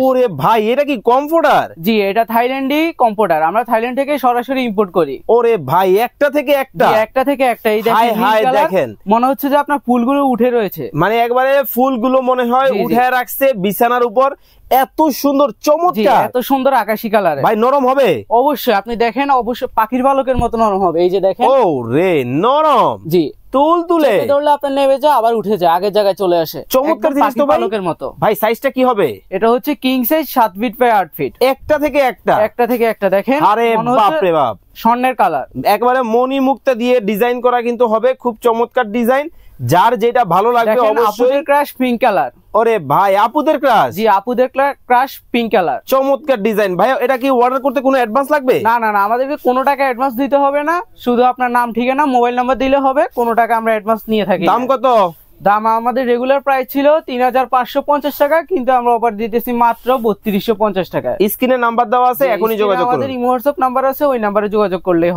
ওরে ভাই এটা কি কমফোর্টার? জি, এটা থাইল্যান্ডই কমফোর্টার, আমরা থাইল্যান্ড থেকে সরাসরি ইম্পোর্ট করি। ওরে ভাই একটা থেকে একটা, একটা থেকে একটা। এই দেখেন মনে হচ্ছে যে আপনার ফুলগুলো উঠে রয়েছে, মানে একবারে ফুলগুলো মনে হয় উঠে রাখছে বিছানার উপর। এত সুন্দর চমৎকার, এত সুন্দর আকাশী কালার। ভাই নরম হবে? অবশ্যই, আপনি দেখেন অবশ্যই পাখির পালকের মতো নরম হবে। এই যে দেখেন, ও রে নরম। জি, তুল তুলে ধরলে আপনার নেমে যায় আবার উঠে যায়, আগের জায়গায় চলে আসে। চমৎকার জিনিস তো ভাই। পালকের মতো। ভাই সাইজটা কি হবে? এটা হচ্ছে king size 7 feet by 8 feet. একটা থেকে একটা, একটা থেকে একটা। দেখেন, আরে বাপ রে বাপ, স্বর্ণের কালার, একবারে মণি মুক্তা দিয়ে ডিজাইন করা কিন্তু হবে, খুব চমৎকার ডিজাইন। যার যেটা ভালো লাগবে অবশ্যই। Crush pink colour. ওরে ভাই আপুদের ক্রাশ? জি, আপুদের ক্রাশ পিঙ্ক কালার। চমৎকার ডিজাইন। ভাই এটা কি অর্ডার করতে কোনো অ্যাডভান্স লাগবে? না না না, আমাদেরকে কোনো টাকা অ্যাডভান্স দিতে হবে না, শুধু আপনার নাম ঠিকানা মোবাইল নাম্বার দিলে হবে। কোনো টাকা আমরা অ্যাডভান্স নিয়ে থাকি। দাম কত? দাম আমাদের রেগুলার প্রাইস ছিল 3550 টাকা, কিন্তু আমরা অফার দিতেছি মাত্র 3250 টাকা। স্ক্রিনে নাম্বার দেওয়া আছে, এখনই যোগাযোগ করুন। আমাদের ইমো হোয়াটসঅ্যাপ নাম্বার আছে, ওই নাম্বারে যোগাযোগ করলেই হবে।